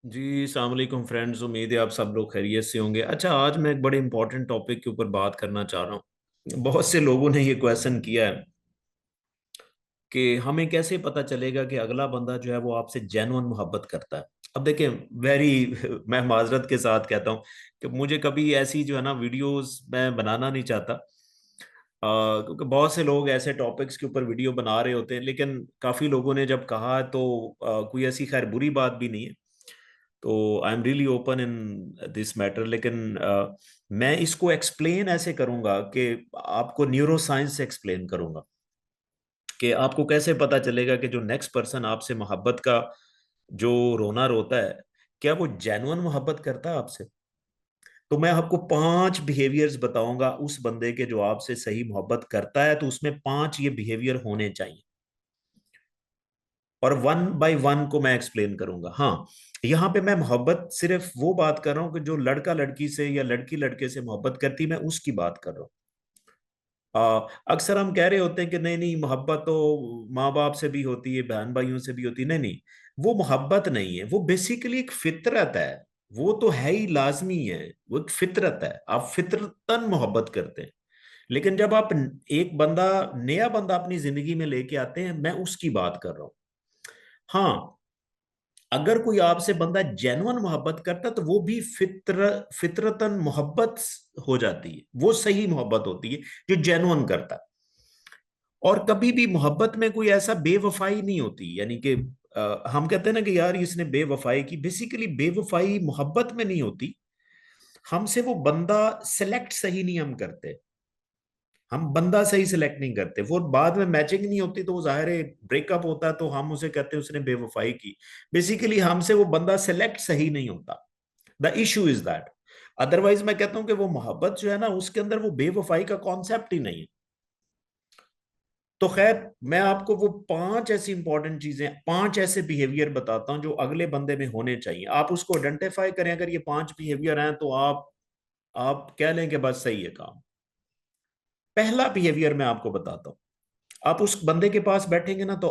जी अस्सलाम वालेकुम फ्रेंड्स। उम्मीद है आप सब लोग खैरियत से होंगे। अच्छा, आज मैं एक बड़े इंपॉर्टेंट टॉपिक के ऊपर बात करना चाह रहा हूँ। बहुत से लोगों ने ये क्वेश्चन किया है कि हमें कैसे पता चलेगा कि अगला बंदा जो है वो आपसे जेन्युइन मोहब्बत करता है। अब देखें, वेरी मैं माजरत के साथ कहता हूँ कि मुझे कभी ऐसी जो है ना वीडियोस मैं बनाना नहीं चाहता, क्योंकि बहुत से लोग ऐसे टॉपिक्स के ऊपर वीडियो बना रहे होते हैं, लेकिन काफी लोगों ने जब कहा तो कोई ऐसी खैर बुरी बात भी नहीं है। तो I am really open in this matter, लेकिन मैं इसको एक्सप्लेन ऐसे करूंगा कि आपको न्यूरो साइंस से एक्सप्लेन करूंगा कि आपको कैसे पता चलेगा कि जो नेक्स्ट पर्सन आपसे मोहब्बत का जो रोना रोता है, क्या वो जेन्युइन मोहब्बत करता है आपसे। तो मैं आपको 5 बिहेवियर्स बताऊंगा उस बंदे के जो आपसे सही मोहब्बत करता है, तो उसमें 5 ये बिहेवियर होने चाहिए और वन बाय वन को मैं एक्सप्लेन करूंगा। हाँ, यहाँ पे मैं मोहब्बत सिर्फ वो बात कर रहा हूँ कि जो लड़का लड़की से या लड़की लड़के से मोहब्बत करती, मैं उसकी बात कर रहा हूँ। अक्सर हम कह रहे होते हैं कि नहीं नहीं, मोहब्बत तो माँ बाप से भी होती है, बहन भाइयों से भी होती है। नहीं नहीं, वो मोहब्बत नहीं है, वो बेसिकली एक फितरत है। वो तो है ही, लाजमी है, वो एक फितरत है। आप फितरतन मोहब्बत करते हैं। लेकिन जब आप एक बंदा, नया बंदा अपनी जिंदगी में लेके आते हैं, मैं उसकी बात कर रहा हूँ। हाँ, अगर कोई आपसे बंदा जेन्युइन मोहब्बत करता तो वो भी फितरतन मोहब्बत हो जाती है, वो सही मोहब्बत होती है जो जेन्युइन करता है। और कभी भी मोहब्बत में कोई ऐसा बेवफाई नहीं होती, यानी कि हम कहते हैं ना कि यार इसने बेवफाई की, बेसिकली बेवफाई मोहब्बत में नहीं होती। हमसे वो बंदा सेलेक्ट सही नहीं हम करते, हम बंदा सही सिलेक्ट नहीं करते, वो बाद में मैचिंग नहीं होती तो वो जाहिर है ब्रेकअप होता है, तो हम उसे कहते हैं उसने बेवफाई की। बेसिकली हमसे वो बंदा सेलेक्ट सही नहीं होता। The issue is that. Otherwise मैं कहता हूं कि वो मोहब्बत जो है ना, उसके अंदर वो बेवफाई का कॉन्सेप्ट ही नहीं है। तो खैर, मैं आपको वो 5 ऐसी इंपॉर्टेंट चीजें, 5 ऐसे बिहेवियर बताता हूं जो अगले बंदे में होने चाहिए। आप उसको आइडेंटिफाई करें, अगर ये 5 बिहेवियर हैं तो आप कह लें कि बस सही है काम। पहला बिहेवियर मैं आपको बताता हूं। आप उस बंदे के पास बैठेंगे ना, तो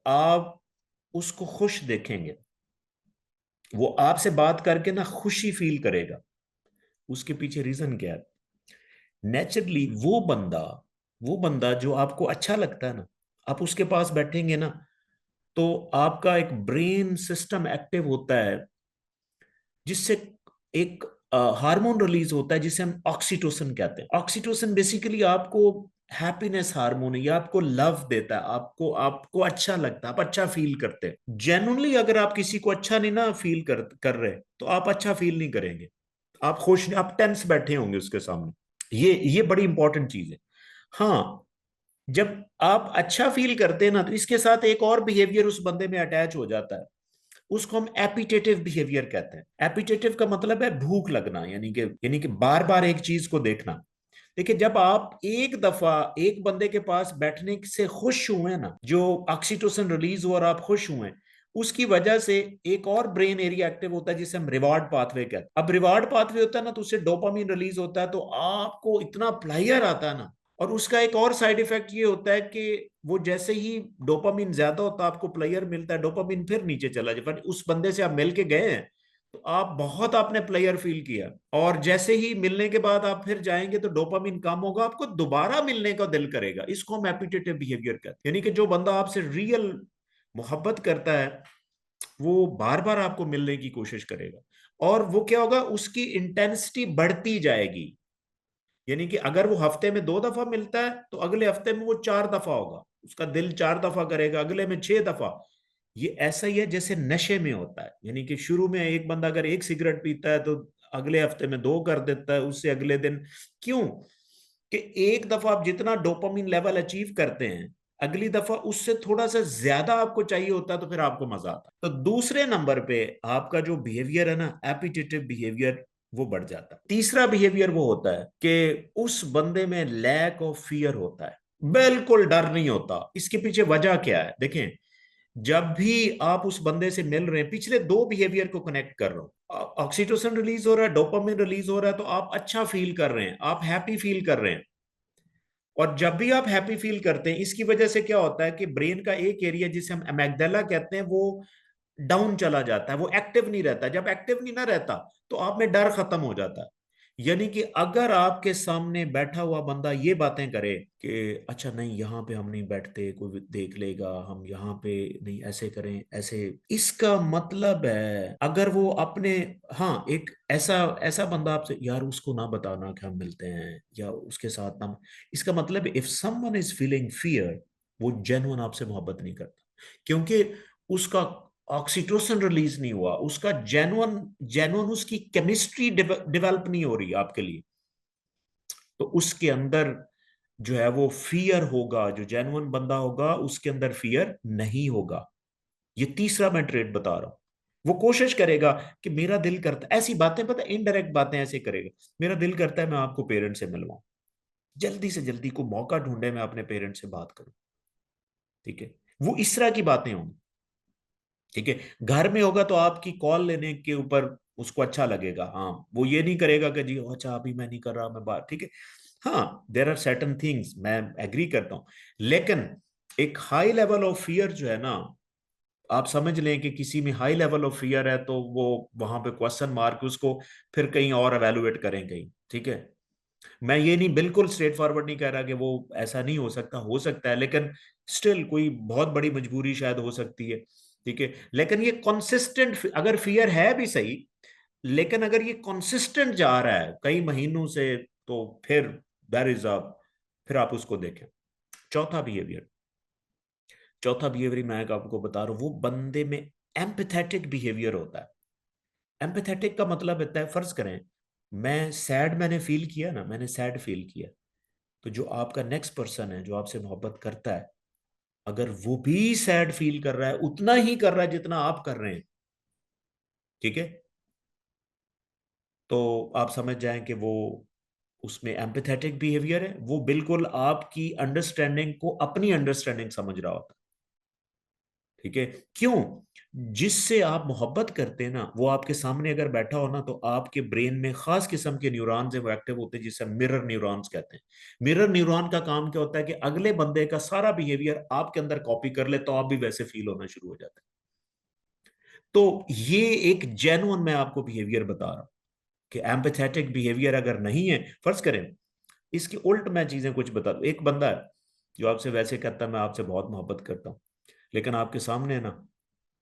आप उसको खुश देखेंगे। वो आपसे बात करके ना खुशी फील करेगा। उसके पीछे रीजन क्या है? नेचुरली वो बंदा जो आपको अच्छा लगता है ना, आप उसके पास बैठेंगे ना, तो आपका एक ब्रेन सिस्टम एक्टिव होता है, जिससे एक हार्मोन रिलीज होता है जिसे हम ऑक्सीटोसिन कहते हैं। ऑक्सीटोसिन बेसिकली आपको हैप्पीनेस हार्मोन है, ये आपको लव देता है, आपको आपको अच्छा लगता है, आप अच्छा फील करते हैं। जेन्युइनली अगर आप किसी को अच्छा नहीं ना फील कर रहे, तो आप अच्छा फील नहीं करेंगे। आप खुश, आप टेंस बैठे होंगे उसके सामने। ये बड़ी इंपॉर्टेंट चीज है। हाँ, जब आप अच्छा फील करते हैं ना, तो इसके साथ एक और बिहेवियर उस बंदे में अटैच हो जाता है। उसको हम एपिटेटिव बिहेवियर कहते हैं। एपिटेटिव का मतलब है भूख लगना, यानी कि बार बार एक चीज को देखना। देखिए, जब आप एक दफा एक बंदे के पास बैठने से खुश हुए ना, जो ऑक्सीटोसिन रिलीज हुआ और आप खुश हुए, उसकी वजह से एक और ब्रेन एरिया एक्टिव होता है जिसे हम रिवार्ड पाथवे कहते हैं। अब रिवार्ड पाथवे होता है ना, तो उससे डोपामिन रिलीज होता है, तो आपको इतना प्लेजर आता है ना। और उसका एक और साइड इफेक्ट ये होता है कि वो जैसे ही डोपामिन ज्यादा होता है, आपको प्लेजर मिलता है, डोपामिन फिर नीचे चला जाए। पर उस बंदे से आप मिल के गए हैं, तो आप बहुत आपने प्लेयर फील किया, और जैसे ही मिलने के बाद आप फिर जाएंगे तो डोपामिन कम होगा, आपको दोबारा मिलने का दिल करेगा। इसको हम एपिटेटिव बिहेवियर कहते हैं। यानी कि जो बंदा आपसे रियल मोहब्बत करता है, वो बार बार आपको मिलने की कोशिश करेगा। और वो क्या होगा, उसकी इंटेंसिटी बढ़ती जाएगी। यानी कि अगर वो हफ्ते में 2 दफा मिलता है, तो अगले हफ्ते में वो 4 दफा होगा, उसका दिल 4 दफा करेगा, अगले में 6 दफा। ये ऐसा ही है जैसे नशे में होता है। यानी कि शुरू में एक बंदा अगर एक सिगरेट पीता है, तो अगले हफ्ते में 2 कर देता है, उससे अगले दिन। क्यों? कि एक दफा आप जितना डोपामिन लेवल अचीव करते हैं, अगली दफा उससे थोड़ा सा ज्यादा आपको चाहिए होता है, तो फिर आपको मजा आता है। तो दूसरे नंबर पे आपका जो बिहेवियर है ना, एपिटेटिव बिहेवियर, वो बढ़ जाता है। तीसरा बिहेवियर वो होता है कि उस बंदे में लैक ऑफ फियर होता है, बिल्कुल डर नहीं होता। इसके पीछे वजह क्या है देखें। जब भी आप उस बंदे से मिल रहे हैं, पिछले 2 बिहेवियर को कनेक्ट कर रहा हूं, ऑक्सीटोसिन रिलीज हो रहा है, डोपामिन रिलीज हो रहा है, तो आप अच्छा फील कर रहे हैं, आप हैप्पी फील कर रहे हैं। और जब भी आप हैप्पी फील करते हैं, इसकी वजह से क्या होता है कि ब्रेन का एक एरिया जिसे हम अमेगडाला कहते हैं, वो डाउन चला जाता है, वो एक्टिव नहीं रहता। जब एक्टिव नहीं ना रहता तो आप में डर खत्म हो जाता है। यानी कि अगर आपके सामने बैठा हुआ बंदा ये बातें करे कि अच्छा नहीं यहाँ पे हम नहीं बैठते, कोई देख लेगा, हम यहाँ पे नहीं, ऐसे करें ऐसे, इसका मतलब है अगर वो अपने, हाँ, एक ऐसा ऐसा बंदा आपसे, यार उसको ना बताना कि हम मिलते हैं या उसके साथ ना, इसका मतलब if someone is feeling fear, वो जेन्युइन आपसे मोहब्बत नहीं करता, क्योंकि उसका ऑक्सीटोसिन रिलीज नहीं हुआ, उसका जेन्युइन जेन्युइन उसकी केमिस्ट्री डेवलप नहीं हो रही आपके लिए, तो उसके अंदर जो है वो फियर होगा। जो जेन्युइन बंदा होगा उसके अंदर फियर नहीं होगा। ये तीसरा मैं ट्रेड बता रहा हूं। वो कोशिश करेगा कि मेरा दिल करता, ऐसी बातें पता, इनडायरेक्ट बातें ऐसे करेगा, मेरा दिल करता है मैं आपको पेरेंट्स से मिलवाऊं, जल्दी से जल्दी को मौका ढूंढे मैं अपने पेरेंट्स से बात करूं। ठीक है, वो इस तरह की बातें होंगी। ठीक है, घर में होगा तो आपकी कॉल लेने के ऊपर उसको अच्छा लगेगा, हाँ, वो ये नहीं करेगा कि जी अच्छा अभी मैं नहीं कर रहा, मैं बात, ठीक है। हाँ, देर आर सर्टन थिंग्स, मैं एग्री करता हूं, लेकिन एक हाई लेवल ऑफ फियर जो है ना, आप समझ लें कि किसी में हाई लेवल ऑफ फियर है तो वो वहां पे क्वेश्चन मार के उसको फिर कहीं और एवेलुएट करें कहीं। ठीक है, मैं ये नहीं, बिल्कुल स्ट्रेट फॉरवर्ड नहीं कह रहा कि वो ऐसा नहीं हो सकता, हो सकता है, लेकिन स्टिल कोई बहुत बड़ी मजबूरी शायद हो सकती है। ठीक है, लेकिन ये कंसिस्टेंट, अगर फियर है भी सही, लेकिन अगर ये कंसिस्टेंट जा रहा है कई महीनों से, तो फिर देयर इज अ, फिर आप उसको देखें। चौथा बिहेवियर, चौथा बिहेवियर मैं आपको बता रहा हूं, वो बंदे में एम्पथेटिक बिहेवियर होता है। एम्पथेटिक का मतलब होता है, फर्ज करें मैं सैड, मैंने फील किया ना, मैंने सैड फील किया, तो जो आपका नेक्स्ट पर्सन है जो आपसे मोहब्बत करता है, अगर वो भी सैड फील कर रहा है, उतना ही कर रहा है जितना आप कर रहे हैं, ठीक है, तो आप समझ जाएं कि वो, उसमें एम्पथेटिक बिहेवियर है, वो बिल्कुल आपकी अंडरस्टैंडिंग को अपनी अंडरस्टैंडिंग समझ रहा होता है। ठीक है, क्यों? जिससे आप मोहब्बत करते हैं ना, वो आपके सामने अगर बैठा हो ना, तो आपके ब्रेन में खास किस्म के न्यूरॉन्स है वो एक्टिव होते हैं, जिसे मिरर न्यूरॉन्स कहते हैं। मिरर न्यूरॉन का काम क्या होता है कि अगले बंदे का सारा बिहेवियर आपके अंदर कॉपी कर ले, तो आप भी वैसे फील होना शुरू हो जाते हैं। तो ये एक जेन्युइन मैं आपको बिहेवियर बता रहा हूं कि एम्पथेटिक बिहेवियर अगर नहीं है, फर्ज करें इसकी उल्ट मैं चीजें कुछ बता दूं, एक बंदा है जो आपसे वैसे कहता है मैं आपसे बहुत मोहब्बत करता हूं, लेकिन आपके सामने है ना,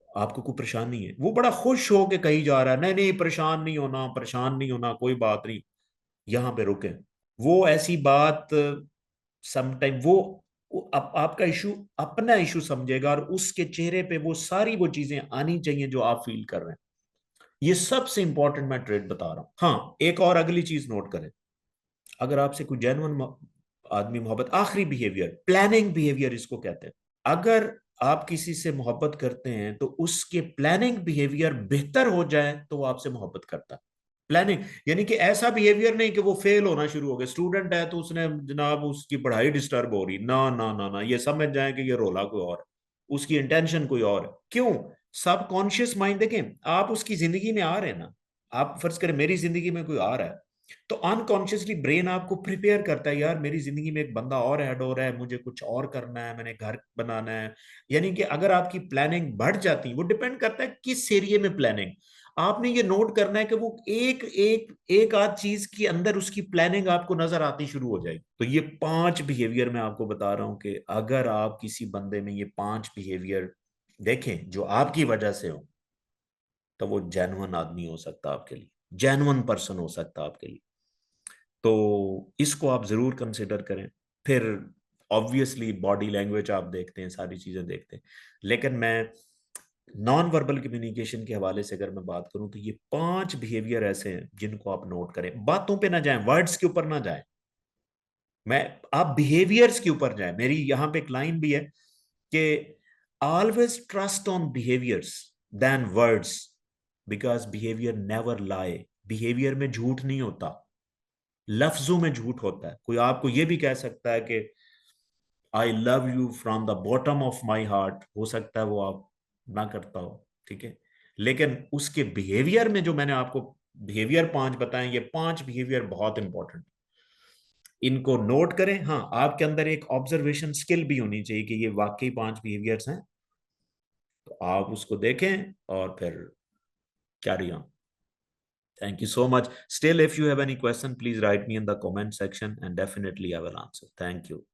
आपको कोई परेशानी है, वो बड़ा खुश हो के कही जा रहा है नहीं नहीं परेशान नहीं होना, परेशान नहीं होना, कोई बात नहीं, यहां पे रुके। वो ऐसी बात समटाइम वो आपका इशू अपना इशू समझेगा, और उसके चेहरे पे वो सारी वो चीजें आनी चाहिए जो आप फील कर रहे हैं। ये सबसे इंपॉर्टेंट मैं ट्रेड बता रहा हूं। हाँ, एक और अगली चीज नोट करें, अगर आपसे कोई जेन्युइन आदमी मोहब्बत, आखिरी बिहेवियर प्लानिंग बिहेवियर इसको कहते हैं। अगर आप किसी से मोहब्बत करते हैं तो उसके प्लानिंग बिहेवियर बेहतर हो जाए तो वो आपसे मोहब्बत करता है। प्लानिंग यानी कि ऐसा बिहेवियर नहीं कि वो फेल होना शुरू हो गया, स्टूडेंट है तो उसने जनाब उसकी पढ़ाई डिस्टर्ब हो रही, ना ना ना ना, ये समझ जाए कि ये रोला कोई और है, उसकी इंटेंशन कोई और है। क्यों? सब कॉन्शियस माइंड, देखें आप उसकी जिंदगी में आ रहे हैं ना, आप फर्ज करें मेरी जिंदगी में कोई आ रहा है, तो अनकॉन्शियसली ब्रेन आपको प्रिपेयर करता है, यार मेरी जिंदगी में एक बंदा और ऐड हो रहा है, मुझे कुछ और करना है, मैंने घर बनाना है। यानी कि अगर आपकी प्लानिंग बढ़ जाती है, वो डिपेंड करता है किस एरिया में प्लानिंग, आपने ये नोट करना है कि वो एक एक एक आध चीज के अंदर उसकी प्लानिंग आपको नजर आती शुरू हो जाएगी। तो ये 5 बिहेवियर मैं आपको बता रहा हूं कि अगर आप किसी बंदे में ये 5 बिहेवियर देखें जो आपकी वजह से हो, तो वो जेन्युइन आदमी हो सकता है आपके लिए, जेन्युइन पर्सन हो सकता है आपके लिए। तो इसको आप जरूर कंसिडर करें। फिर ऑब्वियसली बॉडी लैंग्वेज आप देखते हैं, सारी चीजें देखते हैं, लेकिन मैं नॉन वर्बल कम्युनिकेशन के हवाले से अगर मैं बात करूं, तो ये 5 बिहेवियर ऐसे हैं जिनको आप नोट करें, बातों पे ना जाएं, वर्ड्स के ऊपर ना जाएं, मैं आप बिहेवियर्स के ऊपर जाएं। मेरी यहां पे एक लाइन भी है कि always trust on behaviours than words, because behaviour never lie. Behaviour में झूठ नहीं होता, लफ्जों में झूठ होता है। कोई आपको यह भी कह सकता है कि I love you from the bottom of my heart, हो सकता है वो आप ना करता हो, ठीक है, लेकिन उसके बिहेवियर में जो मैंने आपको बिहेवियर 5 बताए, ये 5 बिहेवियर बहुत इंपॉर्टेंट, इनको नोट करें। हाँ, आपके अंदर एक ऑब्जर्वेशन स्किल भी होनी चाहिए कि ये वाकई 5 बिहेवियर्स हैं, तो आप उसको देखें और फिर carry on. Thank you so much. Still, if you have any question, please write me in the comment section and definitely I will answer. Thank you.